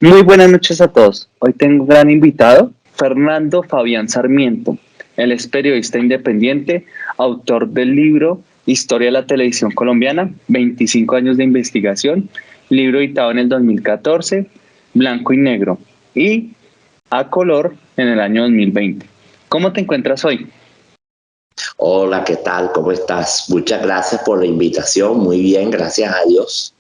Muy buenas noches a todos. Hoy tengo un gran invitado, Fernando Fabián Sarmiento. Él es periodista independiente, autor del libro Historia de la Televisión Colombiana, 25 años de investigación, libro editado en el 2014, blanco y negro, y a color en el año 2020. ¿Cómo te encuentras hoy? Hola, ¿qué tal? ¿Cómo estás? Muchas gracias por la invitación. Muy bien, gracias a Dios.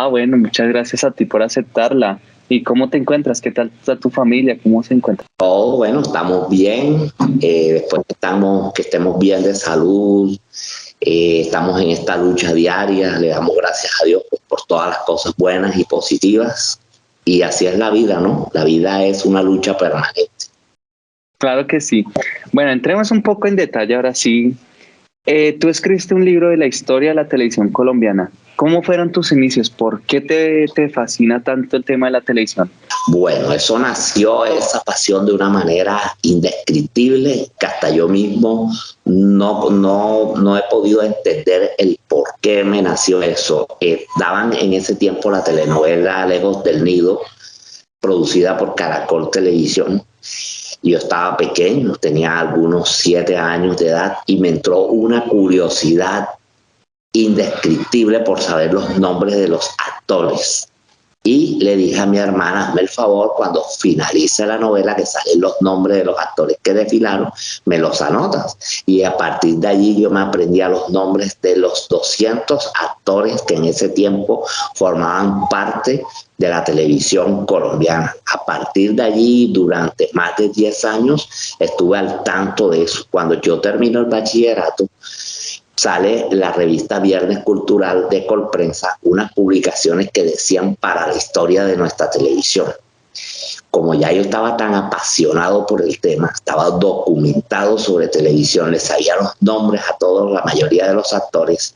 Bueno, muchas gracias a ti por aceptarla. ¿Y cómo te encuentras? ¿Qué tal está tu familia? ¿Cómo se encuentra? Todo bueno, estamos bien. Después que estemos bien de salud, estamos en esta lucha diaria. Le damos gracias a Dios pues, por todas las cosas buenas y positivas. Y así es la vida, ¿no? La vida es una lucha permanente. Claro que sí. Bueno, entremos un poco en detalle ahora sí. Tú escribiste un libro de la historia de la televisión colombiana. ¿Cómo fueron tus inicios? ¿Por qué te fascina tanto el tema de la televisión? Bueno, eso nació, esa pasión de una manera indescriptible que hasta yo mismo no he podido entender el por qué me nació eso. Daban en ese tiempo la telenovela Lejos del Nido, producida por Caracol Televisión. Yo estaba pequeño, tenía algunos 7 años de edad y me entró una curiosidad indescriptible por saber los nombres de los actores. Y le dije a mi hermana, hazme el favor, cuando finalice la novela, que salen los nombres de los actores que desfilaron, me los anotas. Y a partir de allí yo me aprendía los nombres de los 200 actores que en ese tiempo formaban parte de la televisión colombiana. A partir de allí, durante más de 10 años, estuve al tanto de eso. Cuando yo termino el bachillerato, sale la revista Viernes Cultural de Colprensa, unas publicaciones que decían para la historia de nuestra televisión. Como ya yo estaba tan apasionado por el tema, estaba documentado sobre televisión, le sabía los nombres a todos, la mayoría de los actores,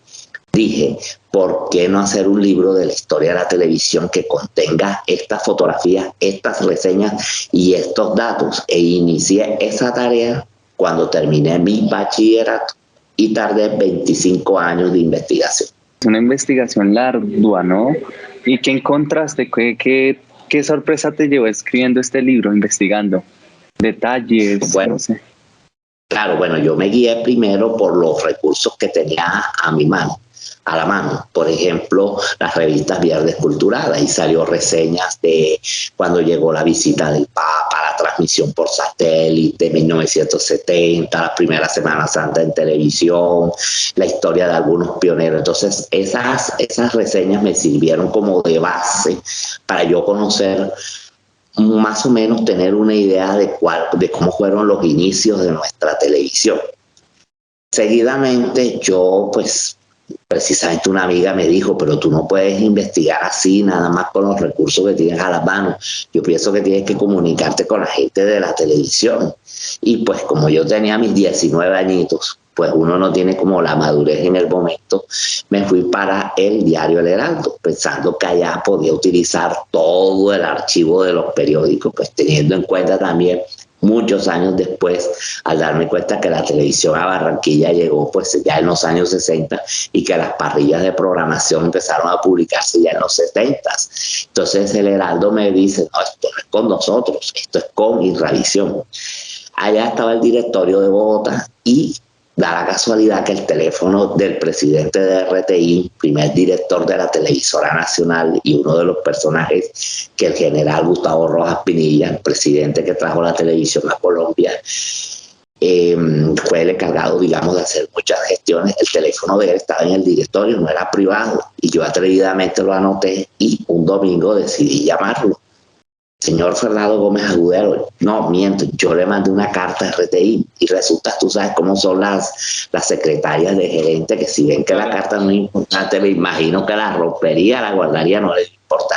dije, ¿por qué no hacer un libro de la historia de la televisión que contenga estas fotografías, estas reseñas y estos datos? E inicié esa tarea cuando terminé mi bachillerato y tardé 25 años de investigación. Es una investigación ardua, ¿no? ¿Y qué encontraste? ¿Qué sorpresa te llevó escribiendo este libro, investigando? Detalles, Bueno, no sé. claro, bueno, yo me guié primero por los recursos que tenía a mi mano, a la mano. Por ejemplo, las revistas Viernes Cultural, ahí salió reseñas de cuando llegó la visita del Papa, la transmisión por satélite, 1970, la primera Semana Santa en televisión, la historia de algunos pioneros. Entonces, esas reseñas me sirvieron como de base para yo conocer más o menos tener una idea de cómo fueron los inicios de nuestra televisión. Seguidamente yo, pues, precisamente una amiga me dijo, pero tú no puedes investigar así, nada más con los recursos que tienes a las manos. Yo pienso que tienes que comunicarte con la gente de la televisión. Y pues como yo tenía mis 19 añitos, pues uno no tiene como la madurez en el momento, me fui para el diario El Heraldo, pensando que allá podía utilizar todo el archivo de los periódicos, pues teniendo en cuenta también muchos años después, al darme cuenta que la televisión a Barranquilla llegó pues ya en los años 60 y que las parrillas de programación empezaron a publicarse ya en los 70. Entonces el Heraldo me dice, no, esto no es con nosotros, esto es con Irrevisión. Allá estaba el directorio de Bogotá y da la casualidad que el teléfono del presidente de RTI, primer director de la televisora nacional y uno de los personajes que el general Gustavo Rojas Pinilla, el presidente que trajo la televisión a Colombia, fue el encargado, digamos, de hacer muchas gestiones. El teléfono de él estaba en el directorio, no era privado, y yo atrevidamente lo anoté y un domingo decidí llamarlo. Señor Fernando Gómez Agudelo, no, miento, yo le mandé una carta a RTI y resulta, tú sabes cómo son las secretarias de gerente, que si ven que la carta no es importante, me imagino que la rompería, la guardaría, no le importa.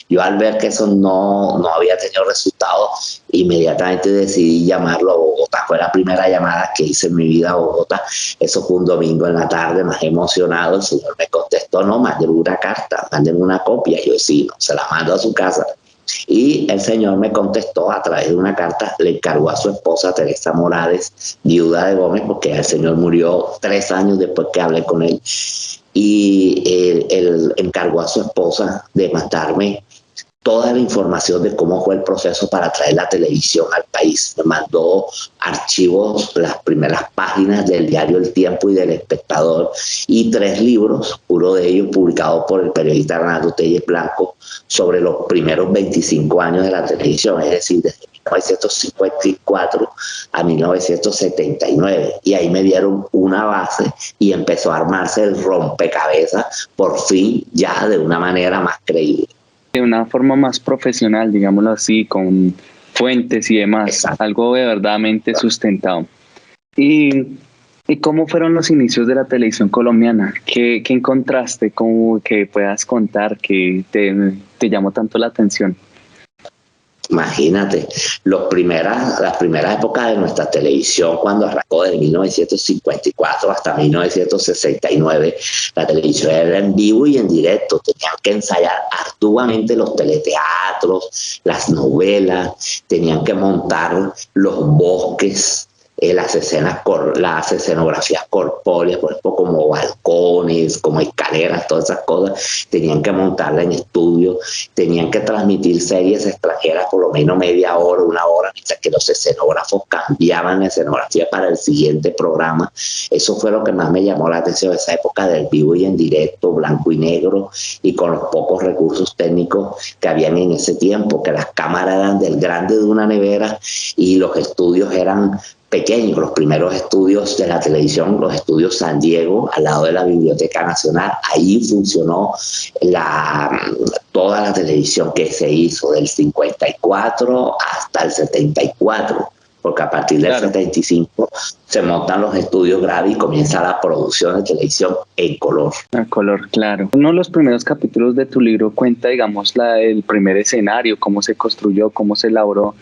Yo al ver que eso no había tenido resultado, inmediatamente decidí llamarlo a Bogotá. Fue la primera llamada que hice en mi vida a Bogotá. Eso fue un domingo en la tarde, más emocionado. El señor me contestó, no, mándenme una carta, mándenme una copia. Yo sí, no, se la mando a su casa. Y el señor me contestó a través de una carta, le encargó a su esposa Teresa Morales, viuda de Gómez, porque el señor murió 3 años después que hablé con él, y él encargó a su esposa de mandarme toda la información de cómo fue el proceso para traer la televisión al país. Me mandó archivos, las primeras páginas del diario El Tiempo y del Espectador, y 3 libros, uno de ellos publicado por el periodista Hernando Telles Blanco, sobre los primeros 25 años de la televisión, es decir, desde 1954 a 1979. Y ahí me dieron una base y empezó a armarse el rompecabezas, por fin, ya de una manera más creíble. De una forma más profesional, digámoslo así, con fuentes y demás. Exacto. Algo de verdaderamente sustentado. ¿Y cómo fueron los inicios de la televisión colombiana? ¿Qué encontraste? ¿Cómo que puedas contar que te llamó tanto la atención? Imagínate, las primeras épocas de nuestra televisión, cuando arrancó de 1954 hasta 1969, la televisión era en vivo y en directo. Tenían que ensayar arduamente los teleteatros, las novelas, tenían que montar los bosques, las escenografías corpóreas, por ejemplo, como balcones, como escaleras, todas esas cosas, tenían que montarla en estudio, tenían que transmitir series extranjeras por lo menos media hora, una hora, mientras que los escenógrafos cambiaban la escenografía para el siguiente programa. Eso fue lo que más me llamó la atención, esa época del vivo y en directo, blanco y negro, y con los pocos recursos técnicos que habían en ese tiempo, que las cámaras eran del grande de una nevera y los estudios eran pequeños. Los primeros estudios de la televisión, los estudios San Diego, al lado de la Biblioteca Nacional, ahí funcionó toda la televisión que se hizo del 54 hasta el 74, porque a partir del 75 se montan los estudios Gravi y comienza la producción de televisión en color. A color, claro. Uno de los primeros capítulos de tu libro cuenta, digamos, el primer escenario, cómo se construyó, cómo se elaboró.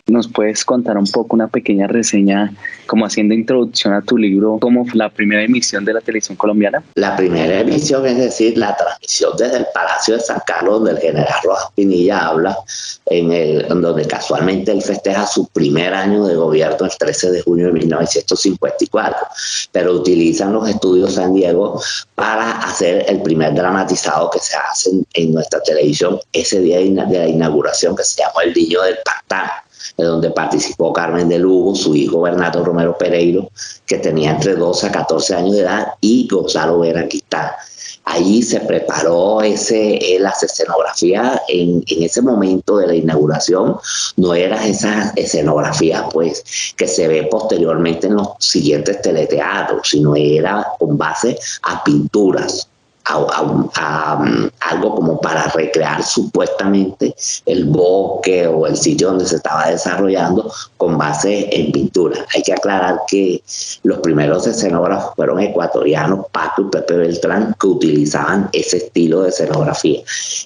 ¿Nos puedes contar un poco, una pequeña reseña, como haciendo introducción a tu libro, cómo fue la primera emisión de la televisión colombiana? La primera emisión, es decir, la transmisión desde el Palacio de San Carlos, donde el general Rojas Pinilla habla, donde casualmente él festeja su primer año de gobierno el 13 de junio de 1954, pero utilizan los estudios San Diego para hacer el primer dramatizado que se hace en nuestra televisión ese día de la inauguración, que se llamó El Niño del Pantano, de donde participó Carmen de Lugo, su hijo Bernardo Romero Pereiro, que tenía entre 12 a 14 años de edad, y Gonzalo Vera Quintana. Allí se preparó las escenografías en ese momento de la inauguración. No eran esas escenografías pues que se ve posteriormente en los siguientes teleteatros, sino era con base a pinturas, algo como para recrear supuestamente el bosque o el sitio donde se estaba desarrollando con base en pintura. Hay que aclarar que los primeros escenógrafos fueron ecuatorianos, Paco y Pepe Beltrán, que utilizaban ese estilo de escenografía.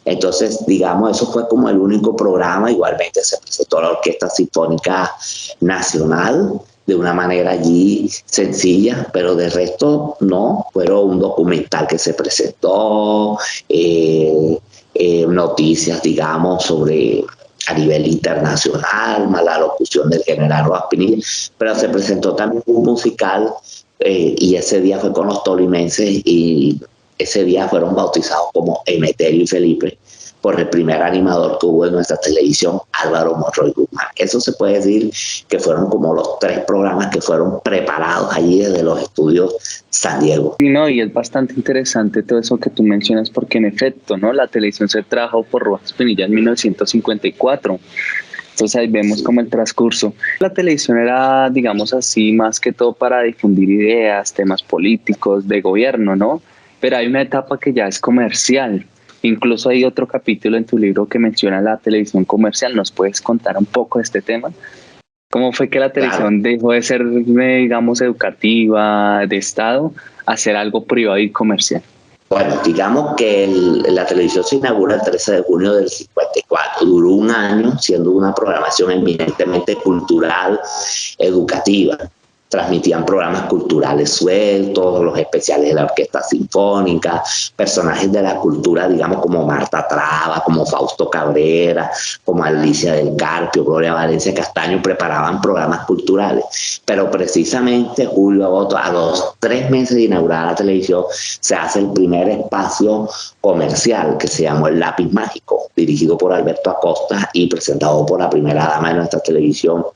Entonces, digamos, eso fue como el único programa. Igualmente se presentó la Orquesta Sinfónica Nacional de una manera allí sencilla, pero de resto no. Fueron un documental que se presentó, noticias, digamos, sobre a nivel internacional, más la locución del general Rojas Pinilla, pero se presentó también un musical, y ese día fue con los tolimenses, y ese día fueron bautizados como Emeterio y Felipe por el primer animador que hubo en nuestra televisión, Álvaro Monroy Guzmán. Eso se puede decir que fueron como los 3 programas que fueron preparados allí desde los estudios San Diego. Y es bastante interesante todo eso que tú mencionas, porque en efecto, ¿no? La televisión se trajo por Rojas Pinilla en 1954. Entonces ahí vemos como el transcurso. La televisión era, digamos así, más que todo para difundir ideas, temas políticos, de gobierno, ¿no? Pero hay una etapa que ya es comercial. Incluso hay otro capítulo en tu libro que menciona la televisión comercial. ¿Nos puedes contar un poco de este tema? ¿Cómo fue que la televisión dejó de ser, digamos, educativa, de Estado, a ser algo privado y comercial? Bueno, digamos que la televisión se inaugura el 13 de junio del 54. Duró un año siendo una programación eminentemente cultural, educativa. transmitían programas culturales sueltos, los especiales de la Orquesta Sinfónica, personajes de la cultura, digamos, como Marta Traba, como Fausto Cabrera, como Alicia del Carpio, Gloria Valencia Castaño, preparaban programas culturales. Pero precisamente, Julio Agosto, a los 3 meses de inaugurada la televisión, se hace el primer espacio comercial que se llamó El Lápiz Mágico, dirigido por Alberto Acosta y presentado por la primera dama de nuestra televisión,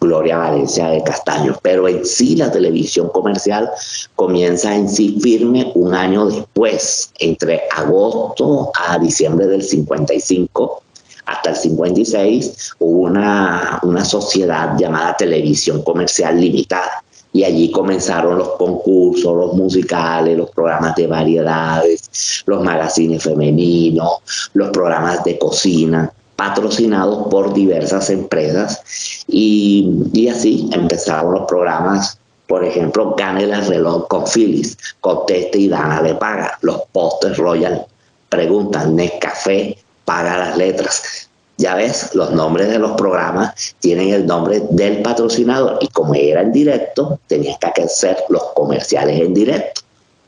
Gloria Valencia de Castaño. Pero en sí la televisión comercial comienza en sí firme un año después, entre agosto a diciembre del 55. Hasta el 56 hubo una sociedad llamada Televisión Comercial Limitada. Y allí comenzaron los concursos, los musicales, los programas de variedades, los magazines femeninos, los programas de cocina, patrocinados por diversas empresas. Y así empezaron los programas, por ejemplo, Gane el reloj con Philips, Conteste y Dana le paga, los postres Royal preguntan, Nescafé paga las letras. Ya ves, los nombres de los programas tienen el nombre del patrocinador y como era en directo, tenían que hacer los comerciales en directo.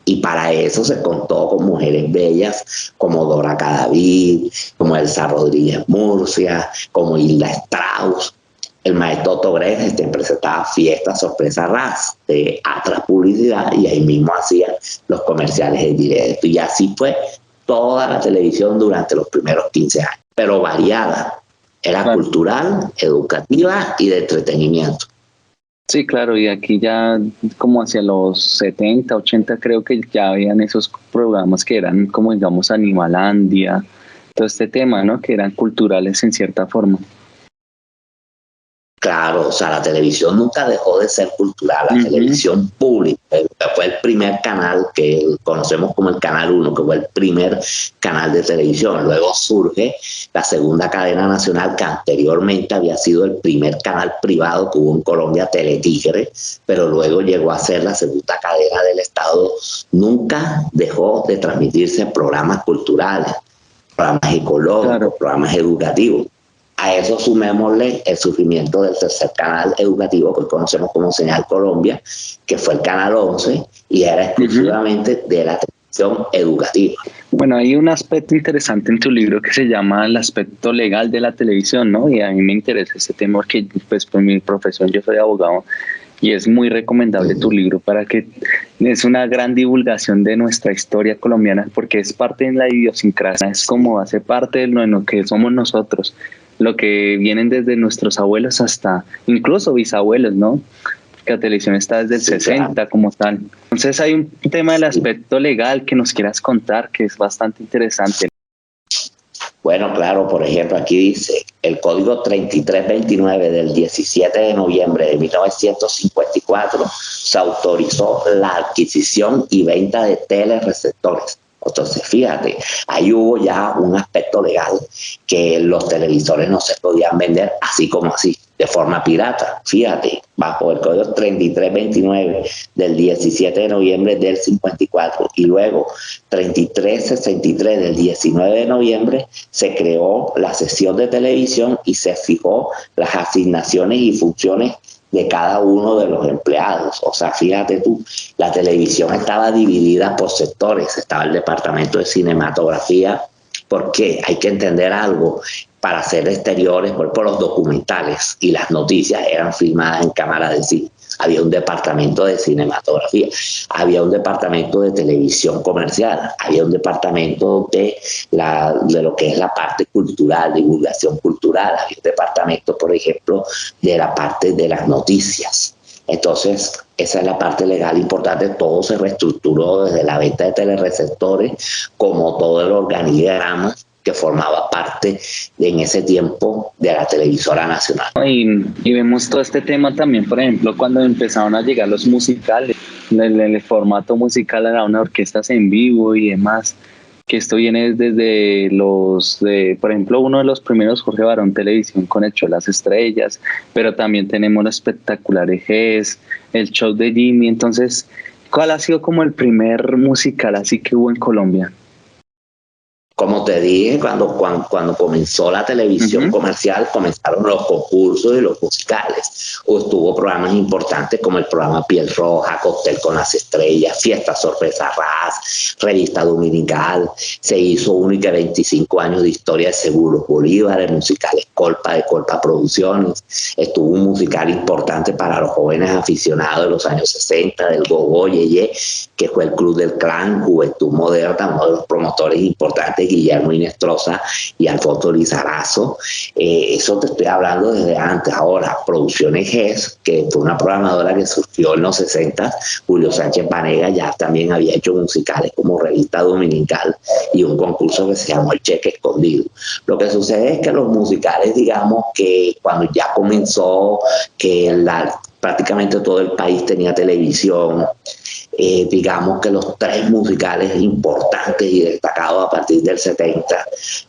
Y para eso se contó con mujeres bellas como Dora Cadavid, como Elsa Rodríguez Murcia, como Hilda Strauss. El maestro Otto Gres presentaba Fiestas Sorpresa Ras de Atras Publicidad y ahí mismo hacía los comerciales en directo. Y así fue toda la televisión durante los primeros 15 años, pero variada. Era Claro. cultural, educativa y de entretenimiento. Sí, claro, y aquí ya como hacia los 70, 80 creo que ya habían esos programas que eran como digamos Animalandia, todo este tema, ¿no? Que eran culturales en cierta forma. Claro, o sea, la televisión nunca dejó de ser cultural, la televisión pública fue el primer canal que conocemos como el Canal 1, que fue el primer canal de televisión. Luego surge la segunda cadena nacional, que anteriormente había sido el primer canal privado que hubo en Colombia, Teletigre, pero luego llegó a ser la segunda cadena del Estado. Nunca dejó de transmitirse programas culturales, programas ecológicos, Claro. programas educativos. A eso sumémosle el surgimiento del tercer canal educativo que conocemos como Señal Colombia, que fue el Canal 11 y era exclusivamente de la televisión educativa. Bueno, hay un aspecto interesante en tu libro que se llama el aspecto legal de la televisión, ¿no? Y a mí me interesa ese tema porque, pues, por mi profesión, yo soy abogado y es muy recomendable tu libro para que es una gran divulgación de nuestra historia colombiana porque es parte de la idiosincrasia, es como hace parte de lo que somos nosotros, lo que vienen desde nuestros abuelos hasta incluso bisabuelos, ¿no? Que la televisión está desde el 60 claro. Como tal. Entonces hay un tema del aspecto legal que nos quieras contar que es bastante interesante. Bueno, claro, por ejemplo, aquí dice el Código 3329 del 17 de noviembre de 1954 se autorizó la adquisición y venta de telereceptores. Entonces, fíjate, ahí hubo ya un aspecto legal que los televisores no se podían vender así como así, de forma pirata. Fíjate, bajo el Código 3329 del 17 de noviembre del 54 y luego 3363 del 19 de noviembre se creó la sesión de televisión y se fijó las asignaciones y funciones de cada uno de los empleados. O sea, fíjate tú, la televisión estaba dividida por sectores. Estaba el departamento de cinematografía, porque hay que entender algo, para hacer exteriores, por los documentales y las noticias eran filmadas en cámara de cine. Había un departamento de cinematografía, había un departamento de televisión comercial, había un departamento de lo que es la parte cultural, divulgación cultural, había un departamento, por ejemplo, de la parte de las noticias. Entonces, esa es la parte legal importante. Todo se reestructuró desde la venta de telereceptores, como todo el organigrama que formaba parte en ese tiempo de la televisora nacional. Y vemos todo este tema también, por ejemplo, cuando empezaron a llegar los musicales, el formato musical era una orquestas en vivo y demás, que esto viene desde por ejemplo, uno de los primeros, Jorge Barón Televisión con el show Las Estrellas, pero también tenemos los espectaculares Ejes, el show de Jimmy. Entonces, ¿cuál ha sido como el primer musical así que hubo en Colombia? Como te dije, cuando comenzó la televisión comercial, comenzaron los concursos y los musicales. O estuvo programas importantes como el programa Piel Roja, Cóctel con las Estrellas, Fiesta Sorpresa Raz, Revista Dominical. Se hizo única 25 años de historia de Seguros Bolívar, el musical Escolpa de Colpa Producciones. Estuvo un musical importante para los jóvenes aficionados de los años 60, del Gogo Yeye, que fue el Club del Clan, Juventud Moderna, uno de los promotores importantes, Guillermo Inestrosa y Alfonso Lizarazo. Eso te estoy hablando desde antes. Ahora, Producciones GES, que fue una programadora que surgió en los 60, Julio Sánchez Panega ya también había hecho musicales como Revista Dominical y un concurso que se llamó El Cheque Escondido. Lo que sucede es que los musicales, digamos que cuando ya comenzó, que prácticamente todo el país tenía televisión, digamos que los tres musicales importantes y destacados a partir del 70,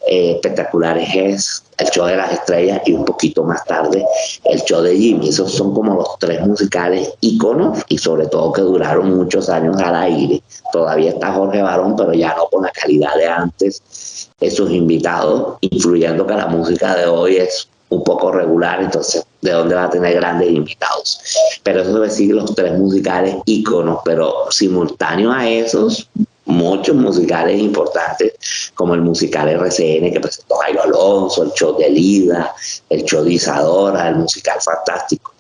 espectaculares es el Show de las Estrellas y un poquito más tarde el Show de Jimmy. Esos son como los tres musicales íconos y sobre todo que duraron muchos años al aire. Todavía está Jorge Barón, pero ya no con la calidad de antes. Esos invitados, influyendo que la música de hoy es un poco regular, entonces de dónde va a tener grandes invitados. Pero eso debe decir los tres musicales íconos, pero simultáneo a esos, muchos musicales importantes, como el musical RCN que presentó Jairo Alonso, el show de Lida, el show de Isadora, el musical Fantástico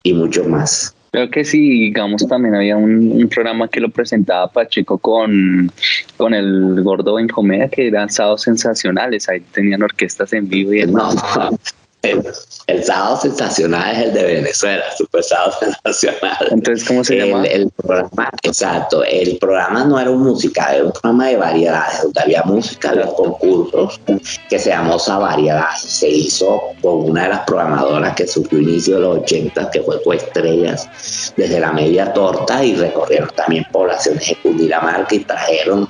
y muchos más. Creo que sí, digamos, también había un programa que lo presentaba Pacheco con el Gordo en Comedia, que eran Sábados Sensacionales, ahí tenían orquestas en vivo y demás. No. El Sábado Sensacional es el de Venezuela, Super Sábado Sensacional. Entonces, ¿cómo se llama? El programa, exacto, el programa no era un musical, era un programa de variedades, donde había música, había concursos, que se llamó Variedades. Se hizo con una de las programadoras que surgió a inicio de los 80, que fue Coestrellas, desde la Media Torta, y recorrieron también poblaciones de Cundinamarca y trajeron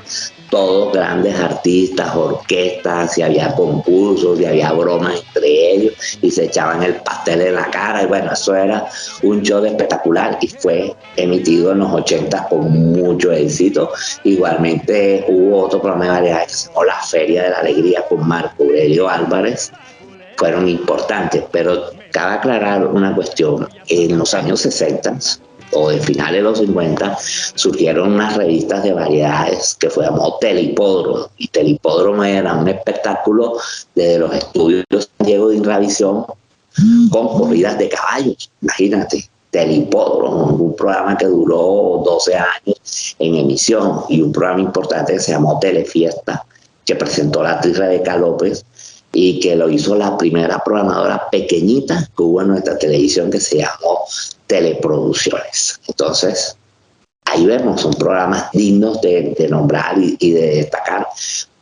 todos grandes artistas, orquestas, y había concursos, y había bromas entre ellos, y se echaban el pastel en la cara, y bueno, eso era un show espectacular, y fue emitido en los 80 con mucho éxito. Igualmente hubo otro programa de variedades que se llamó La Feria de la Alegría con Marco Aurelio Álvarez, fueron importantes, pero cabe aclarar una cuestión. En los años 60 o de finales de los 50 surgieron unas revistas de variedades que fue llamado Telehipódromo, y Telehipódromo era un espectáculo desde los estudios de San Diego de Inravisión con corridas de caballos. Imagínate, Telehipódromo, un programa que duró 12 años en emisión, y un programa importante que se llamó Telefiesta, que presentó la actriz Rebeca López, y que lo hizo la primera programadora pequeñita que hubo en nuestra televisión, que se llamó Teleproducciones. Entonces, ahí vemos, son programas dignos de nombrar y de destacar,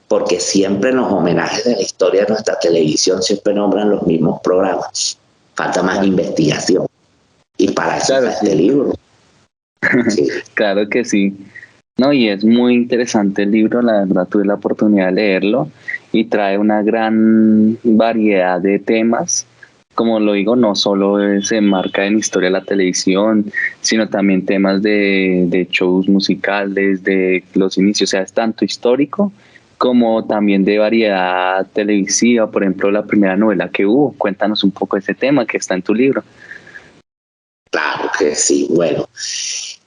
porque siempre en los homenajes de la historia de nuestra televisión siempre nombran los mismos programas. Falta más investigación. Y para eso está este libro. Sí. Claro que sí. No, y es muy interesante el libro, la verdad tuve la oportunidad de leerlo y trae una gran variedad de temas. Como lo digo, no solo se enmarca en historia de la televisión, sino también temas de shows musicales, de los inicios, o sea, es tanto histórico como también de variedad televisiva. Por ejemplo, la primera novela que hubo, cuéntanos un poco de ese tema que está en tu libro. Claro que sí, bueno.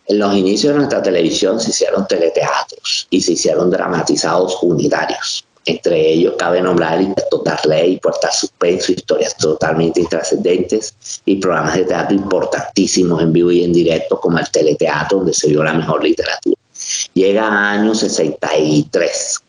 En los inicios de nuestra televisión se hicieron teleteatros y se hicieron dramatizados unitarios. Entre ellos cabe nombrar El Inspector Darley, Puerta Suspenso, historias totalmente intrascendentes, y programas de teatro importantísimos en vivo y en directo, como el teleteatro, donde se vio la mejor literatura. Llega año 63.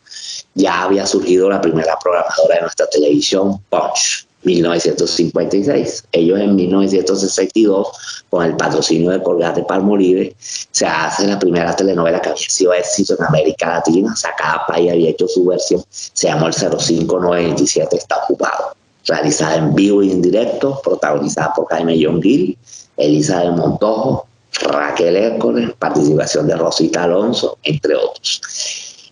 Ya había surgido la primera programadora de nuestra televisión, Punch, 1956. Ellos en 1962, con el patrocinio de Colgate Palmolive, se hace la primera telenovela que había sido éxito en América Latina. Zacapa y había hecho su versión, se llamó El 0597 está ocupado, realizada en vivo y en directo, protagonizada por Jaime John Gill, Elisa de Montojo, Raquel Hércules, participación de Rosita Alonso, entre otros.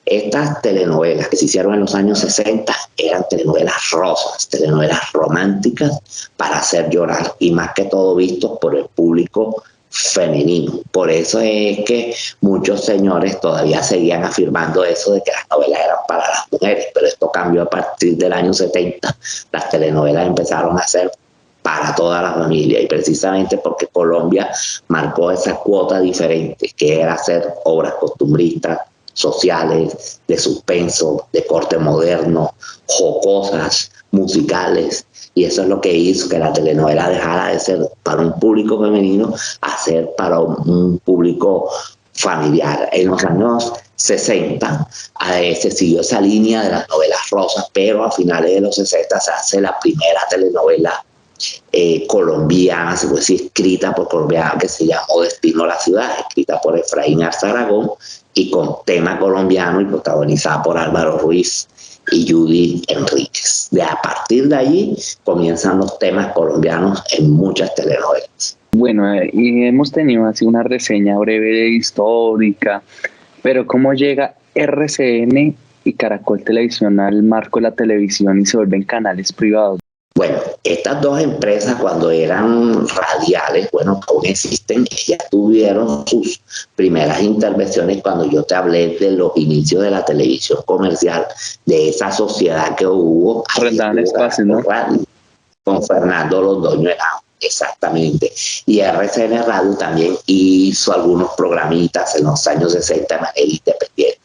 Estas telenovelas que se hicieron en los años 60 eran telenovelas rosas, telenovelas románticas para hacer llorar, y más que todo vistos por el público femenino. Por eso es que muchos señores todavía seguían afirmando eso de que las novelas eran para las mujeres, pero cambió a partir del año 70. Las telenovelas empezaron a ser para toda la familia, y precisamente porque Colombia marcó esa cuota diferente, que era hacer obras costumbristas, sociales, de suspenso, de corte moderno, jocosas, musicales, y eso es lo que hizo que la telenovela dejara de ser para un público femenino a ser para un público familiar. En los años 60 se siguió esa línea de las novelas rosas, pero a finales de los 60 se hace la primera telenovela colombiana, se puede decir, escrita por colombianos, que se llamó Destino a la Ciudad, escrita por Efraín Arzaragón y con tema colombiano y protagonizada por Álvaro Ruiz y Judy Enríquez. A partir de allí comienzan los temas colombianos en muchas telenovelas. Bueno, y hemos tenido así una reseña breve histórica, pero ¿cómo llega RCN y Caracol Televisión al marco de la televisión y se vuelven canales privados? Bueno, estas dos empresas, cuando eran radiales, bueno, aún existen, ellas tuvieron sus primeras intervenciones cuando yo te hablé de los inicios de la televisión comercial, de esa sociedad que hubo. Arrendaban espacios, ¿no? Radio, con Fernando Londoño Henao, exactamente. Y RCN Radio también hizo algunos programitas en los años 60 de manera independiente.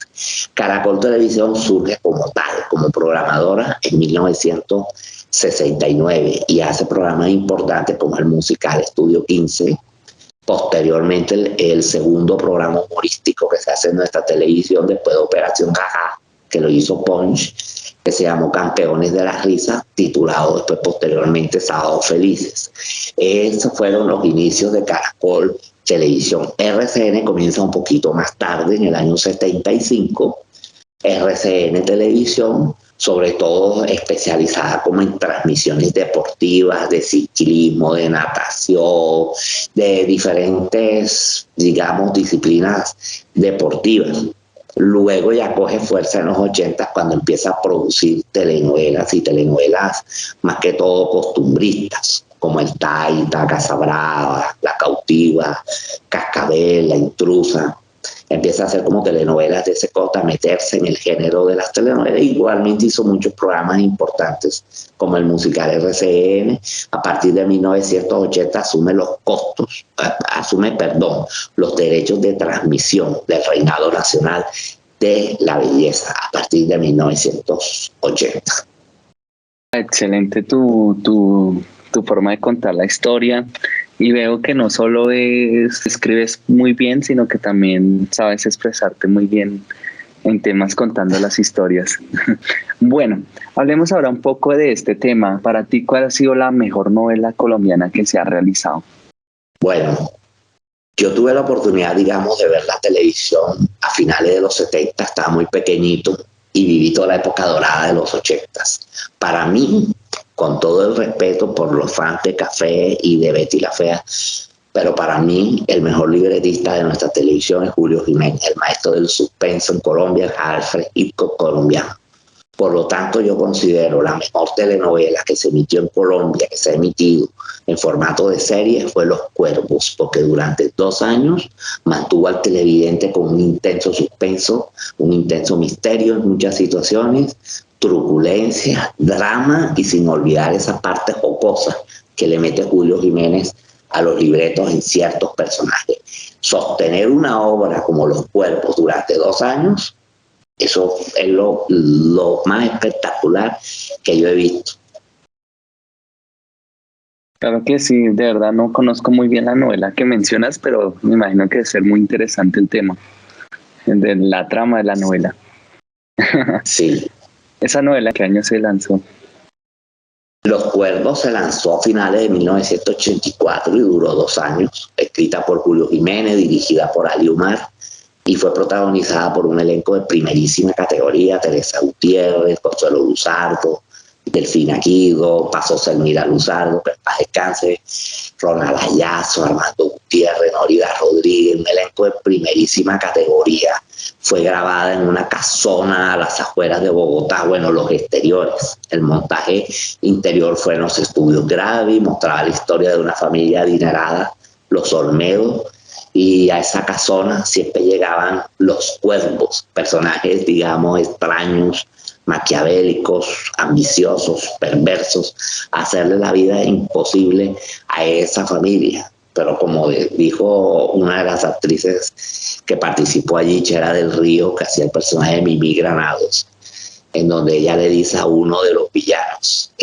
Caracol Televisión surge como tal, como programadora en 1969 y hace programas importantes como el musical Estudio 15. Posteriormente el segundo programa humorístico que se hace en nuestra televisión después de Operación Jaja, que lo hizo Punch, que se llamó Campeones de la Risa, titulado después posteriormente Sábados Felices. Esos fueron los inicios de Caracol Televisión. RCN comienza un poquito más tarde, en el año 75. RCN Televisión, sobre todo especializada como en transmisiones deportivas, de ciclismo, de natación, de diferentes, digamos, disciplinas deportivas. Luego ya coge fuerza en los 80 cuando empieza a producir telenovelas, y telenovelas más que todo costumbristas, como El Taita, Casa Brava, La Cautiva, Cascabel, La Intrusa. Empieza a hacer como telenovelas de ese corte, a meterse en el género de las telenovelas. Igualmente hizo muchos programas importantes como el musical RCN. A partir de 1980 asume los costos, los derechos de transmisión del Reinado Nacional de la Belleza a partir de 1980. Excelente tu forma de contar la historia. Y veo que no solo escribes muy bien, sino que también sabes expresarte muy bien en temas contando las historias. Bueno, hablemos ahora un poco de este tema. Para ti, ¿cuál ha sido la mejor novela colombiana que se ha realizado? Bueno, yo tuve la oportunidad, digamos, de ver la televisión a finales de los 70, estaba muy pequeñito y viví toda la época dorada de los 80. Para mí, con todo el respeto por los fans de Café y de Betty la Fea, pero para mí el mejor libretista de nuestra televisión es Julio Jiménez, el maestro del suspenso en Colombia, el Alfred Hitchcock colombiano. Por lo tanto, yo considero la mejor telenovela que se emitió en Colombia, que se ha emitido en formato de serie, fue Los Cuervos, porque durante 2 años mantuvo al televidente con un intenso suspenso, un intenso misterio en muchas situaciones, truculencia, drama, y sin olvidar esa parte jocosa que le mete Julio Jiménez a los libretos en ciertos personajes. Sostener una obra como Los Cuervos durante 2 años, eso es lo más espectacular que yo he visto. Claro que sí, de verdad no conozco muy bien la novela que mencionas, pero me imagino que debe ser muy interesante el tema de la trama de la novela. Sí. ¿Esa novela qué año se lanzó? Los Cuervos se lanzó a finales de 1984 y duró 2 años, escrita por Julio Jiménez, dirigida por Ali Umar, y fue protagonizada por un elenco de primerísima categoría: Teresa Gutiérrez, Consuelo Luzardo, Delfina Guido, Paso Selmira Luzardo, que en paz descanse, Ronald Ayazo, Armando Gutiérrez, Norida Rodríguez, un elenco de primerísima categoría. Fue grabada en una casona a las afueras de Bogotá, bueno, los exteriores. El montaje interior fue en los estudios Gravi, mostraba la historia de una familia adinerada, los Olmedo, y a esa casona siempre llegaban los cuervos, personajes, digamos, extraños, maquiavélicos, ambiciosos, perversos, hacerle la vida imposible a esa familia. Pero como dijo una de las actrices que participó allí, Chera del Río, que hacía el personaje de Mimi Granados, en donde ella le dice a uno de los villanos,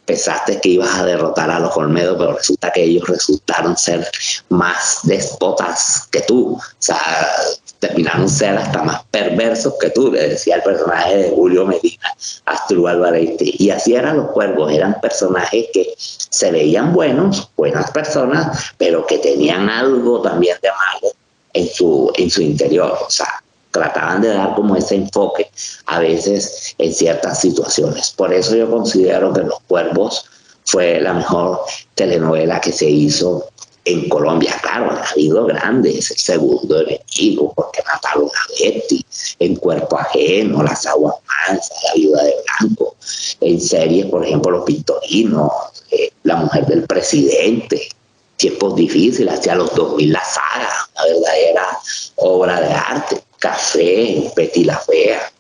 pensaste que ibas a derrotar a los Olmedo, pero resulta que ellos resultaron ser más déspotas que tú, o sea, terminaron ser hasta más perversos que tú, le decía el personaje de Julio Medina, Asdrúbal Valente. Y así eran los cuervos, eran personajes que se veían buenos, buenas personas, pero que tenían algo también de malo en su interior, o sea, trataban de dar como ese enfoque a veces en ciertas situaciones. Por eso yo considero que Los Cuervos fue la mejor telenovela que se hizo en Colombia. Claro, han habido grandes, El Segundo Enemigo, Porque mataron a Betty, En Cuerpo Ajeno, Las Aguas Mansas, La Viuda de Blanco, en series, por ejemplo, Los Victorinos, La Mujer del Presidente, Tiempos Difíciles, hacia los 2000 la saga, la verdadera obra de arte. Café, Betty la Fea,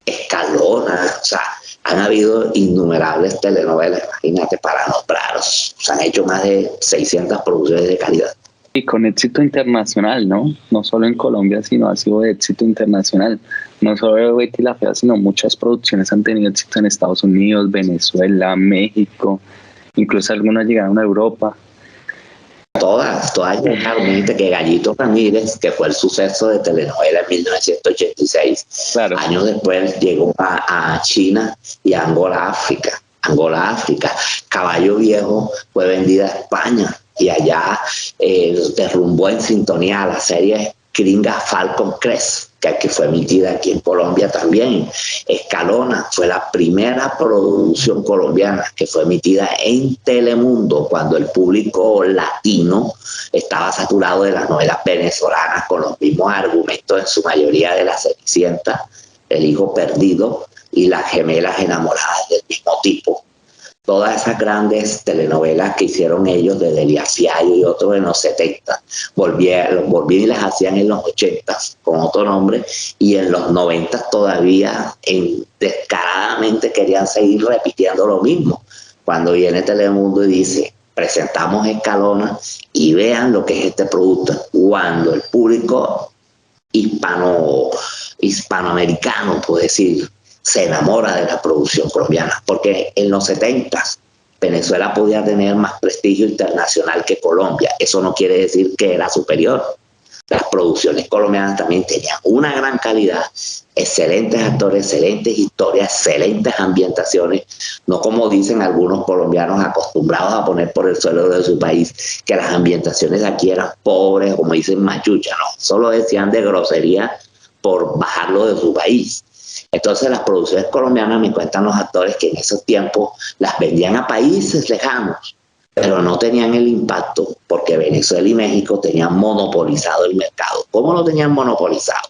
Escalona, o sea, han habido innumerables telenovelas, imagínate, para nombraros. Se han hecho más de 600 producciones de calidad. Y con éxito internacional, ¿no? No solo en Colombia, sino ha sido de éxito internacional. No solo Betty la Fea, sino muchas producciones han tenido éxito en Estados Unidos, Venezuela, México, incluso algunas llegaron a Europa. Todas llegaron, que Gallito Ramírez, que fue el suceso de telenovela en 1986, claro. Años después llegó a China y a Angola, África. Caballo Viejo fue vendida a España y allá derrumbó en sintonía la serie gringa Falcon Crest, que fue emitida aquí en Colombia también. Escalona fue la primera producción colombiana que fue emitida en Telemundo cuando el público latino estaba saturado de las novelas venezolanas con los mismos argumentos, en su mayoría de La Cenicienta, El Hijo Perdido y Las Gemelas Enamoradas del mismo tipo. Todas esas grandes telenovelas que hicieron ellos desde Elías Fiallo y otros en los 70, volvían y las hacían en los 80 con otro nombre, y en los 90 todavía descaradamente querían seguir repitiendo lo mismo. Cuando viene Telemundo y dice, presentamos Escalona y vean lo que es este producto, cuando el público hispanoamericano, puede decir, se enamora de la producción colombiana, porque en los 70 Venezuela podía tener más prestigio internacional que Colombia. Eso no quiere decir que era superior. Las producciones colombianas también tenían una gran calidad, excelentes actores, excelentes historias, excelentes ambientaciones, no como dicen algunos colombianos acostumbrados a poner por el suelo de su país que las ambientaciones de aquí eran pobres, como dicen machucha, no, solo decían de grosería por bajarlo de su país. Entonces las producciones colombianas, me cuentan los actores, que en esos tiempos las vendían a países lejanos, pero no tenían el impacto porque Venezuela y México tenían monopolizado el mercado. ¿Cómo lo tenían monopolizado?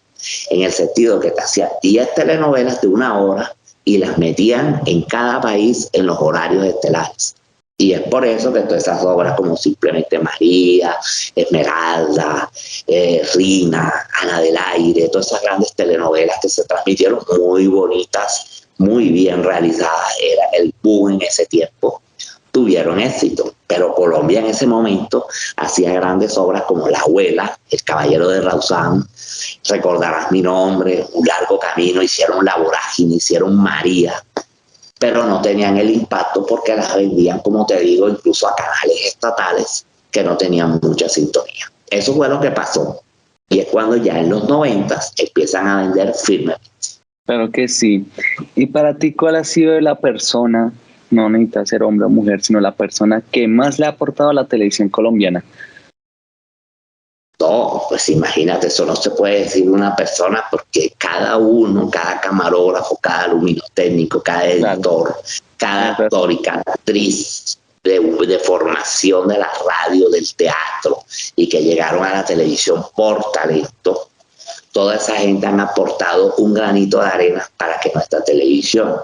En el sentido que te hacían 10 telenovelas de 1 hora y las metían en cada país en los horarios estelares. Y es por eso que todas esas obras como Simplemente María, Esmeralda, Rina, Ana del Aire, todas esas grandes telenovelas que se transmitieron muy bonitas, muy bien realizadas, era el boom en ese tiempo, tuvieron éxito. Pero Colombia en ese momento hacía grandes obras como La Abuela, El Caballero de Rausán, Recordarás mi nombre, Un largo camino, hicieron La Vorágine, hicieron María, pero no tenían el impacto porque las vendían, como te digo, incluso a canales estatales que no tenían mucha sintonía. Eso fue lo que pasó. Y es cuando ya en los 90 empiezan a vender firmemente. Claro que sí. Y para ti, ¿cuál ha sido la persona, no necesita ser hombre o mujer, sino la persona que más le ha aportado a la televisión colombiana? No, pues imagínate, eso no se puede decir una persona porque cada uno, cada camarógrafo, cada luminotécnico, cada editor, cada actor y cada actriz de formación de la radio, del teatro y que llegaron a la televisión por talento, toda esa gente han aportado un granito de arena para que nuestra televisión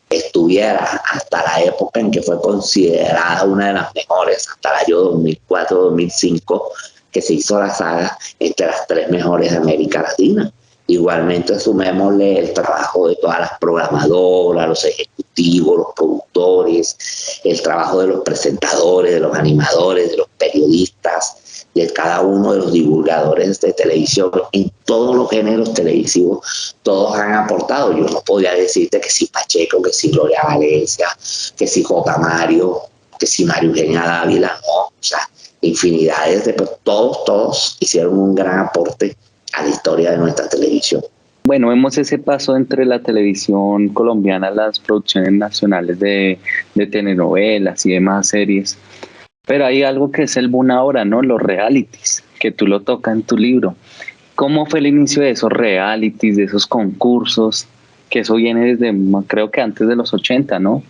estuviera hasta la época en que fue considerada una de las mejores, hasta el año 2004-2005, que se hizo la saga entre las 3 mejores de América Latina. Igualmente sumémosle el trabajo de todas las programadoras, los ejecutivos, los productores, el trabajo de los presentadores, de los animadores, de los periodistas, de cada uno de los divulgadores de televisión. En todos los géneros televisivos, todos han aportado. Yo no podría decirte que si Pacheco, que si Gloria Valencia, que si J. Mario, que si María Eugenia Dávila, no, o sea, infinidades de, pero todos hicieron un gran aporte a la historia de nuestra televisión. Bueno, vemos ese paso entre la televisión colombiana, las producciones nacionales de telenovelas y demás series, pero hay algo que es el boom ahora, ¿no? Los realities, que tú lo tocas en tu libro. ¿Cómo fue el inicio de esos realities, de esos concursos? Que eso viene desde, creo que antes de los 80, ¿no?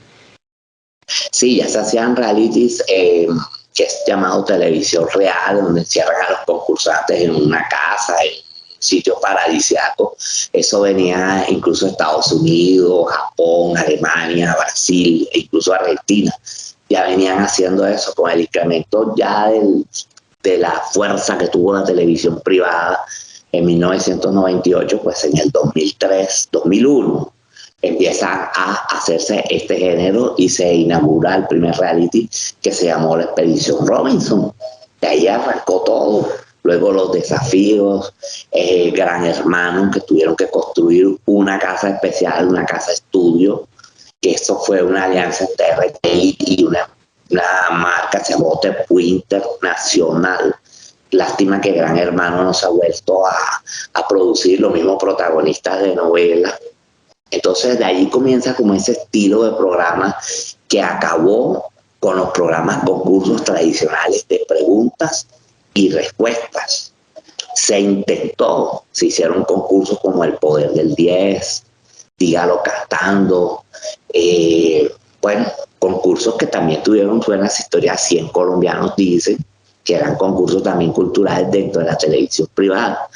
Sí, ya se hacían realities que es llamado televisión real, donde encierran a los concursantes en una casa, en un sitio paradisíaco. Eso venía incluso de Estados Unidos, Japón, Alemania, Brasil e incluso Argentina. Ya venían haciendo eso con el incremento ya de la fuerza que tuvo la televisión privada en 1998, pues en el 2003, 2001 empieza a hacerse este género y se inaugura el primer reality que se llamó La Expedición Robinson. De ahí arrancó todo. Luego los desafíos, Gran Hermano, que tuvieron que construir una casa especial, una casa estudio, que esto fue una alianza entre RTI y una marca que se llamó Tepu Internacional. Lástima que Gran Hermano no se ha vuelto a producir los mismos protagonistas de novelas. Entonces de ahí comienza como ese estilo de programa que acabó con los programas concursos tradicionales de preguntas y respuestas. Se intentó, se hicieron concursos como El Poder del 10, Dígalo Cantando, bueno, concursos que también tuvieron buenas historias, 100 colombianos dicen, que eran concursos también culturales dentro de la televisión privada.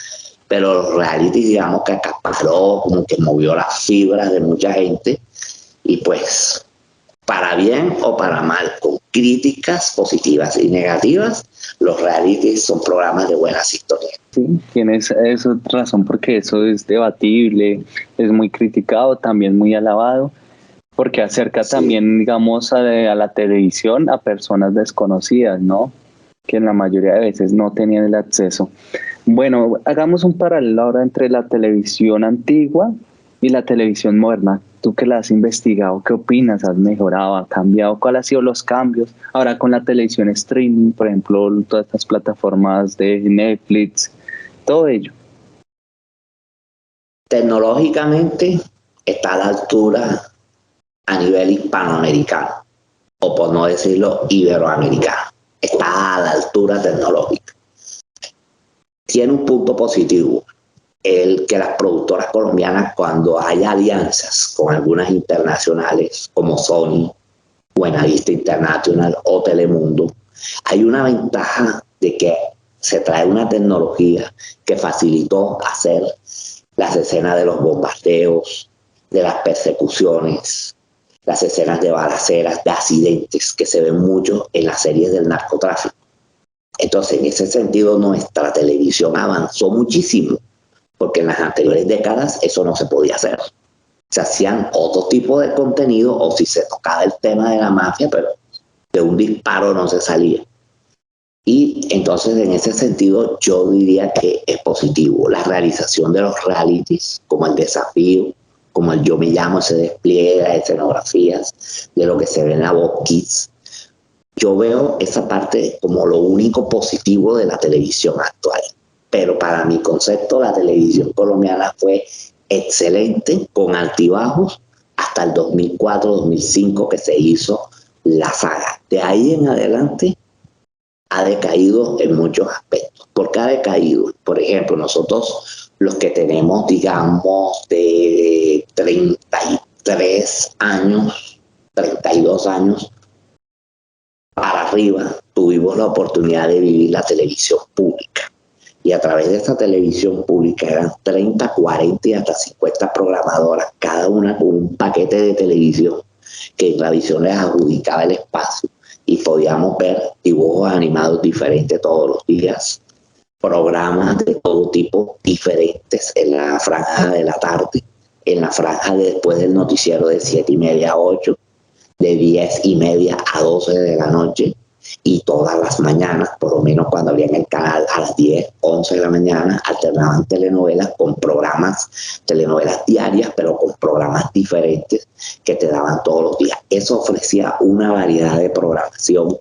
Pero los reality, digamos que acaparó, como que movió las fibras de mucha gente, y pues, para bien o para mal, con críticas positivas y negativas, los reality son programas de buenas historias. Sí, tienes eso, razón, porque eso es debatible, es muy criticado, también muy alabado, porque acerca también, digamos, a la televisión a personas desconocidas, ¿no? Que en la mayoría de veces no tenían el acceso. Bueno, hagamos un paralelo ahora entre la televisión antigua y la televisión moderna. Tú que la has investigado, ¿qué opinas? ¿Has mejorado? ¿Ha cambiado? ¿Cuáles han sido los cambios? Ahora con la televisión streaming, por ejemplo, todas estas plataformas de Netflix, todo ello. Tecnológicamente está a la altura a nivel hispanoamericano, o por no decirlo iberoamericano. Está a la altura tecnológica. Tiene un punto positivo, el que las productoras colombianas, cuando hay alianzas con algunas internacionales como Sony, Buenavista International o Telemundo, hay una ventaja de que se trae una tecnología que facilitó hacer las escenas de los bombardeos, de las persecuciones, las escenas de balaceras, de accidentes que se ven mucho en las series del narcotráfico. Entonces, en ese sentido, nuestra televisión avanzó muchísimo, porque en las anteriores décadas eso no se podía hacer. Se hacían otro tipo de contenido, o si se tocaba el tema de la mafia, pero de un disparo no se salía. Y entonces, en ese sentido, yo diría que es positivo la realización de los realities, como El Desafío, como el Yo Me Llamo, ese despliegue de escenografías, de lo que se ve en la Voz Kids. Yo veo esa parte como lo único positivo de la televisión actual. Pero para mi concepto, la televisión colombiana fue excelente, con altibajos, hasta el 2004-2005 que se hizo la saga. De ahí en adelante ha decaído en muchos aspectos. ¿Por qué ha decaído? Por ejemplo, nosotros los que tenemos, digamos, de 33 años, 32 años, para arriba, tuvimos la oportunidad de vivir la televisión pública. Y a través de esta televisión pública eran 30, 40 y hasta 50 programadoras, cada una con un paquete de televisión que Inravisión les adjudicaba el espacio, y podíamos ver dibujos animados diferentes todos los días, programas de todo tipo diferentes en la franja de la tarde, en la franja de después del noticiero de 7:30 a 8, de 10:30 a 12 de la noche, y todas las mañanas, por lo menos cuando abrían el canal a las 10, 11 de la mañana, alternaban telenovelas con programas, telenovelas diarias, pero con programas diferentes que te daban todos los días. Eso ofrecía una variedad de programación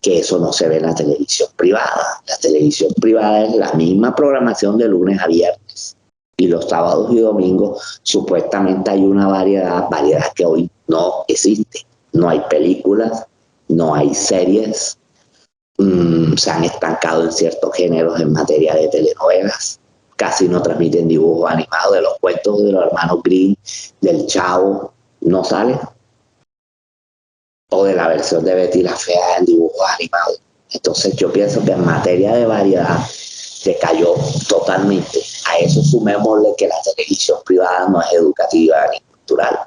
que eso no se ve en la televisión privada. La televisión privada es la misma programación de lunes a viernes. Y los sábados y domingos supuestamente hay una variedad que hoy no existe. No hay películas, no hay series, se han estancado en ciertos géneros en materia de telenovelas, casi no transmiten dibujos animados de los cuentos de los hermanos Grimm, del Chavo, no sale, o de la versión de Betty la Fea en dibujos animados. Entonces yo pienso que en materia de variedad se cayó totalmente. A eso sumémosle que la televisión privada no es educativa ni cultural,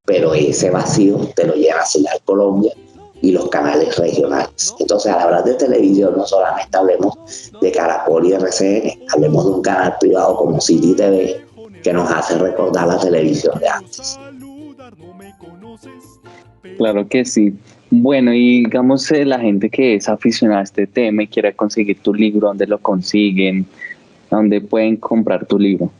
pero ese vacío te lo llena Señal Colombia y los canales regionales. Entonces, al hablar de televisión, no solamente hablemos de Caracol y RCN, hablemos de un canal privado como City TV, que nos hace recordar la televisión de antes. Claro que sí. Bueno, y digamos, la gente que es aficionada a este tema y quiere conseguir tu libro, ¿dónde lo consiguen? ¿Dónde pueden comprar tu libro?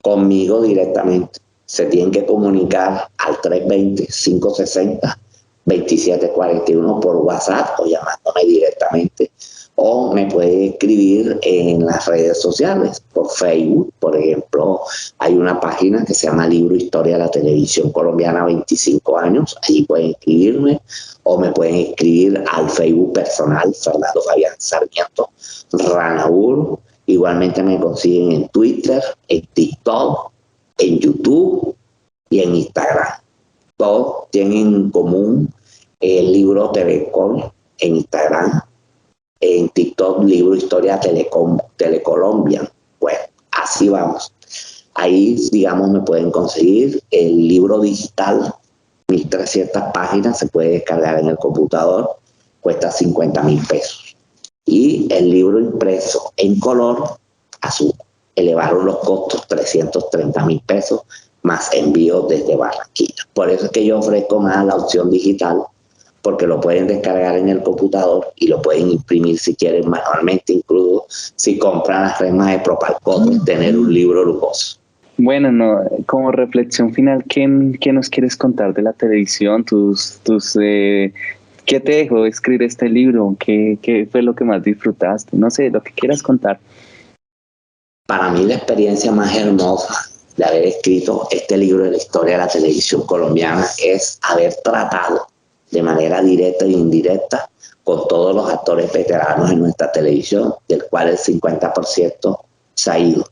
Conmigo directamente. Se tienen que comunicar al 320-560-2741 por WhatsApp o llamándome directamente, o me puede escribir en las redes sociales, por Facebook, por ejemplo. Hay una página que se llama Libro Historia de la Televisión Colombiana 25 años, allí pueden escribirme, o me pueden escribir al Facebook personal, Fernando Fabián Sarmiento Ranaúl. Igualmente me consiguen en Twitter, en TikTok, en YouTube y en Instagram. Todos tienen en común el libro Telecom en Instagram, en TikTok, Libro Historia Telecolombia. Bueno, así vamos. Ahí, digamos, me pueden conseguir el libro digital, 1,300 páginas, se puede descargar en el computador, cuesta 50,000 pesos. Y el libro impreso en color, elevaron los costos 330,000 pesos, más envío desde Barranquilla. Por eso es que yo ofrezco más la opción digital, porque lo pueden descargar en el computador y lo pueden imprimir si quieren manualmente, incluso si compran las remas de Propalcot, tener un libro lujoso. Bueno, no, como reflexión final, ¿qué nos quieres contar de la televisión? ¿Qué te dejó escribir este libro? ¿Qué fue lo que más disfrutaste? No sé, lo que quieras contar. Para mí la experiencia más hermosa de haber escrito este libro de la historia de la televisión colombiana es haber tratado de manera directa e indirecta con todos los actores veteranos en nuestra televisión, del cual el 50% se ha ido,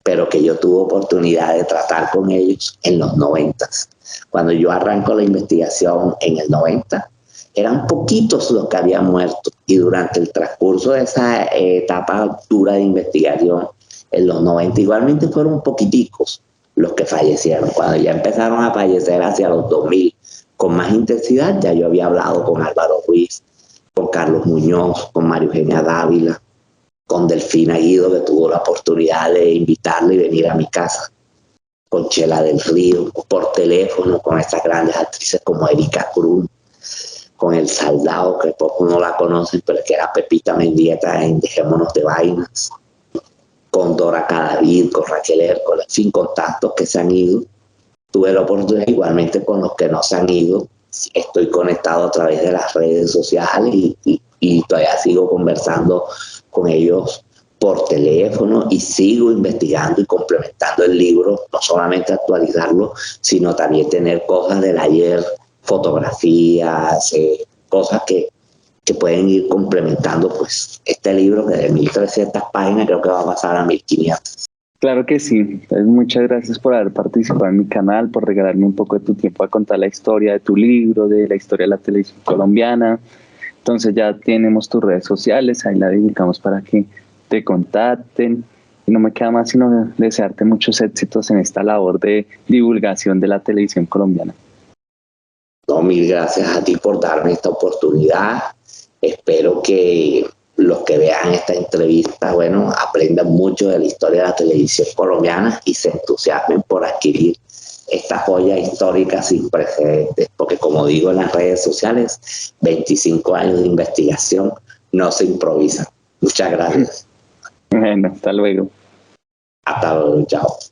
pero que yo tuve oportunidad de tratar con ellos en los 90. Cuando yo arranco la investigación en el 90, eran poquitos los que habían muerto, y durante el transcurso de esa etapa dura de investigación, en los 90 igualmente fueron poquiticos los que fallecieron. Cuando ya empezaron a fallecer hacia los 2000 con más intensidad, ya yo había hablado con Álvaro Ruiz, con Carlos Muñoz, con María Eugenia Dávila, con Delfina Guido, que tuvo la oportunidad de invitarle y venir a mi casa, con Chela del Río, por teléfono, con estas grandes actrices como Erika Cruz, con El Saldao, que poco no la conocen, pero que era Pepita Mendieta en Dejémonos de Vainas, con Dora Cadavid, con Raquel Hércules, en fin, con tantos que se han ido. Tuve la oportunidad igualmente con los que no se han ido. Estoy conectado a través de las redes sociales y todavía sigo conversando con ellos por teléfono y sigo investigando y complementando el libro, no solamente actualizarlo, sino también tener cosas del ayer, fotografías, cosas que pueden ir complementando pues este libro, que de 1,300 páginas creo que va a pasar a 1,500. Claro que sí. Entonces, muchas gracias por haber participado en mi canal, por regalarme un poco de tu tiempo a contar la historia de tu libro, de la historia de la televisión colombiana. Entonces ya tenemos tus redes sociales, ahí la dedicamos para que te contacten. Y no me queda más sino desearte muchos éxitos en esta labor de divulgación de la televisión colombiana. No, mil gracias a ti por darme esta oportunidad. Espero que los que vean esta entrevista, bueno, aprendan mucho de la historia de la televisión colombiana y se entusiasmen por adquirir esta joya histórica sin precedentes, porque como digo en las redes sociales, 25 años de investigación no se improvisan. Muchas gracias. Bueno, hasta luego. Hasta luego, chao.